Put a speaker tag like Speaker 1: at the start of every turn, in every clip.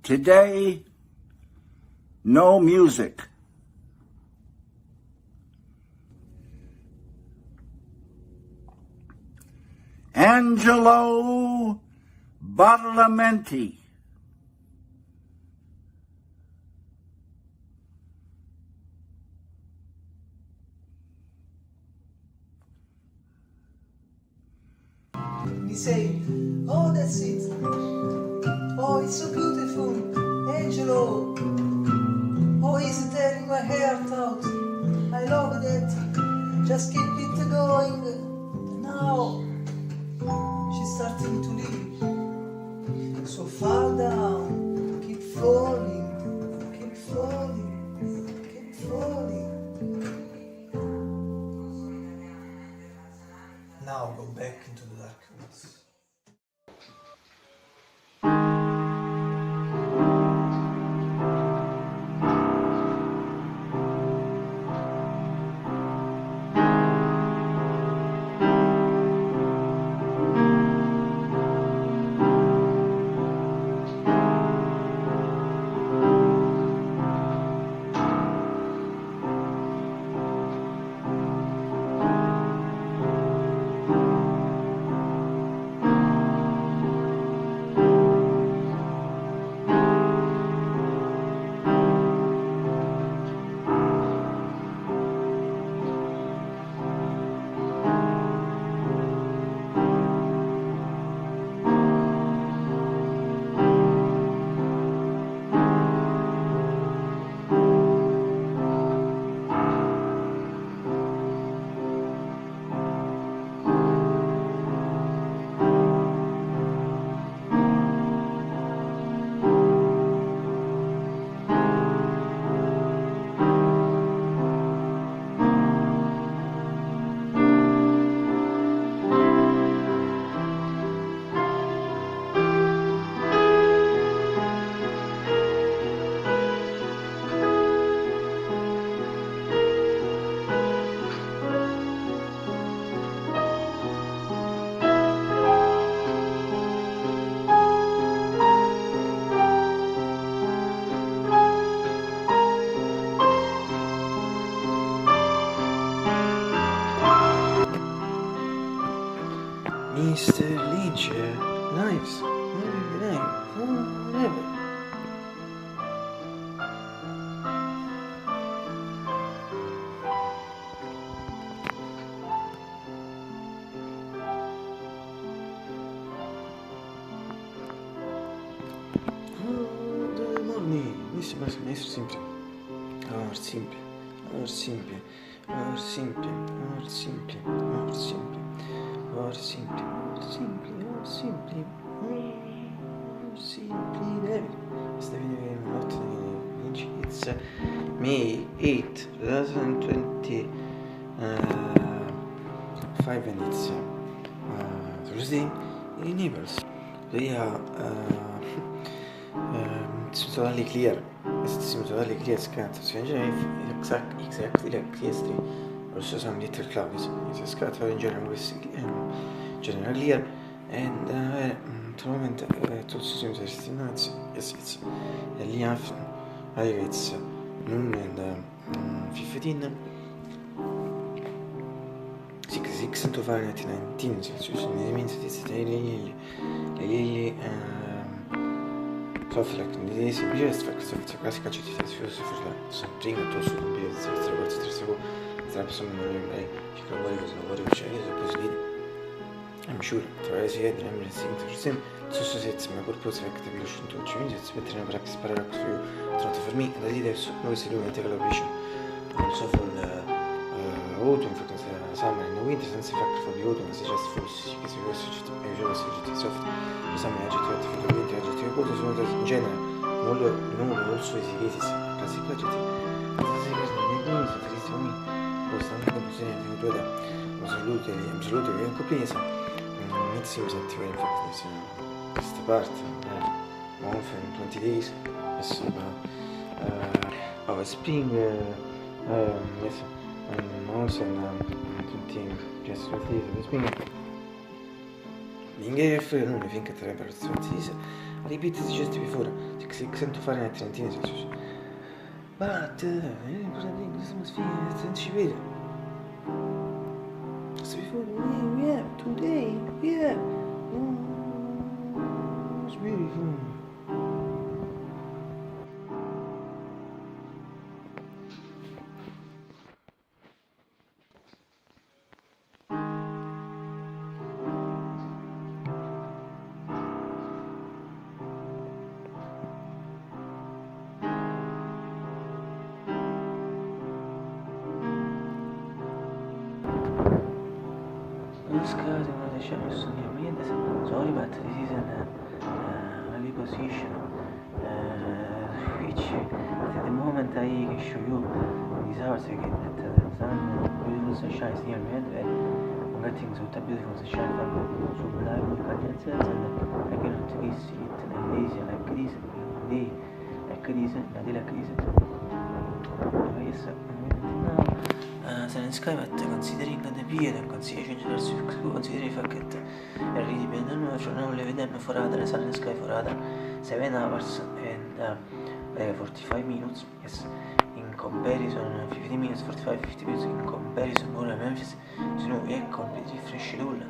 Speaker 1: Today, no music. Angelo Badalamenti.
Speaker 2: We say, oh, that's it. Oh, it's so beautiful. Angelo. Oh, he's tearing my heart out. I love that. Just keep it going. Now, she's starting to leave. So far down. Keep falling. Keep falling. Keep falling. Now go back into the darkness.
Speaker 3: Mr. Leacher lives forever. Good morning, Mr. Maestro Simple. Or simple, or simple, or simple, or simple, or simple. Or simply, or simply, or simply, or simply David. Questa video è notte di It's May 8, 2025 and it's Thursday in Naples. It's totally clear. It's totally clear scat. So exactly like yesterday. Also some little clouds. It's scat in general general clear and at the moment tutto si sembra it's early afternoon. It's noon and 15. 6 to Fahrenheit 19 Celsius. It means it's really soft like this. Just for classic Celsius for something to also be I'm sure twice he had an emergency interest. So sits my purpose like the evolution to change it's better in practice paradox for you. Try for me, the leader no is doing a calibration. Also for autumn for the summer and the winter sense factor for the autumn is just force because you usually soft. Some agitated for the winter agitated also so that in general no also is cases classic agitated. Questa è una conclusione venuta absolutely incompresa. It seems that we're in fact this part month and 20 days of spring yes and also 20 just 20 days of spring being non think at the temperature repeated just before Fahrenheit 30 Celsius. But l'importante in questa atmosphere è civile. So before we have today, we have it's beautiful. Scusate, non lasciamo studiare niente, sorry, but this is an early position, which at the moment I can show you these hours again, that the sun, beautiful sunshine is near me, and I'm getting so beautiful sunshine from sublime condensates, and I cannot see it like this, like this, day like this, a day like this. Yes, Sun and Sky, but considering the period and considering the fact that really been done for now live them for other Sun and Sky for other 7 hours and 45 minutes. Yes, in comparison 50 minutes, 50 minutes in comparison more Memphis, you know, è completely fresh rule.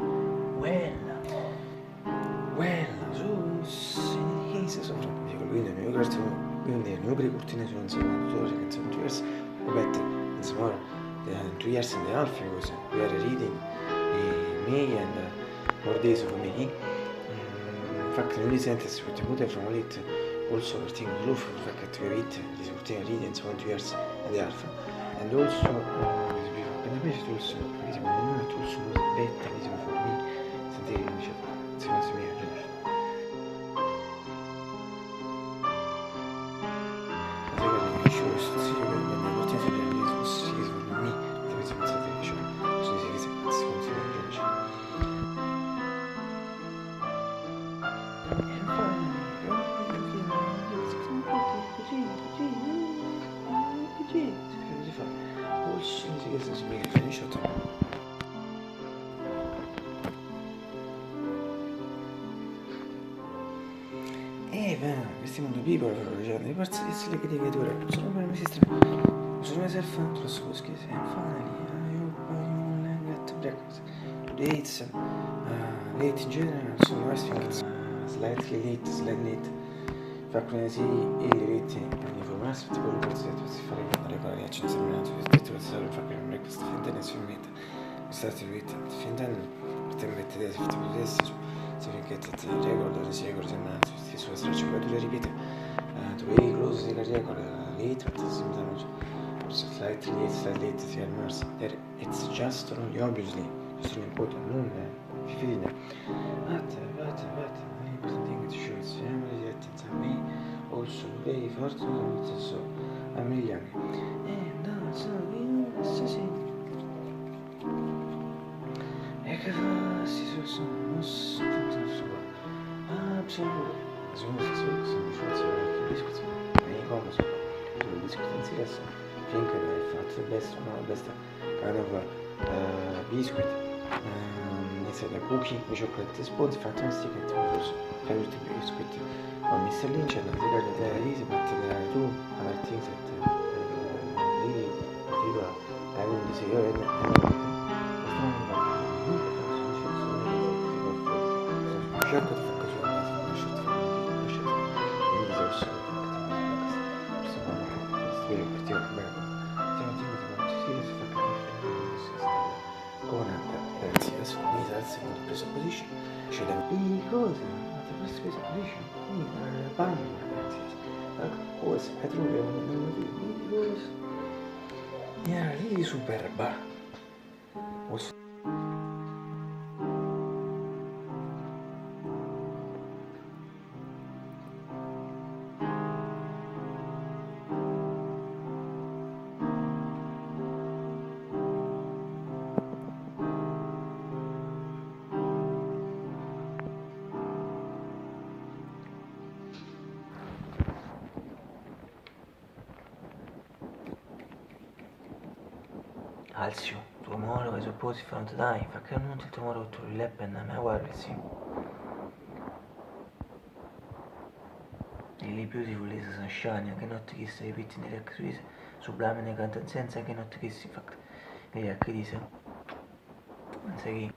Speaker 3: So in case sopra dico lui nel mio quarto, quindi nel mio precortine sono insomma tutto che sono diversi. Vabbè, insomma 2 years and a half because we are reading May and more days of May. In fact, the only sentence we put from it also everything was low for the fact that we read this routine reading 2 years and a half. And also, and the best also, visible, not also better visible for me, sentire invece, secondo me, questi mondo people leggendo di parti di stile che devi dure sono per me sistema sono myself to so skis and finally I hope you get breakfast today it's late in general so I think it's slightly late fa come si il rete di informarsi tipo il corso di fare le cose ci sono sempre un detto che serve per fare breakfast finta nessun meta state vita finta per mettere di tipo adesso so che ti regolo le regole sembrano sulla stracciatura ripete the way close the record late but sometimes slightly late the Mars there it's just obviously just important non fidine but thing that shows family that me also they fortunate so a million and so you see e che fa si sono absolutamente sono discussioni nei comments sulle discussioni finché hai fatto il best kind of biscuit instead of cookie with chocolate spoons fantastic and also favorite biscuit on Mr. Lynch and the regard there is but there are 2 other things that really particular I wouldn't say chocolate presa position c'è da cosa la presa position quindi la banda ragazzi cosa è trovato era lì superba Alzio, tomorrow I suppose if I'm dying, if I can until tomorrow to relap and I'm aware with you. Really beautiful is the sunshine, I cannot kiss the repeat in the actress, sublime and cantan sense, I cannot kiss in fact. Lei dice, once again.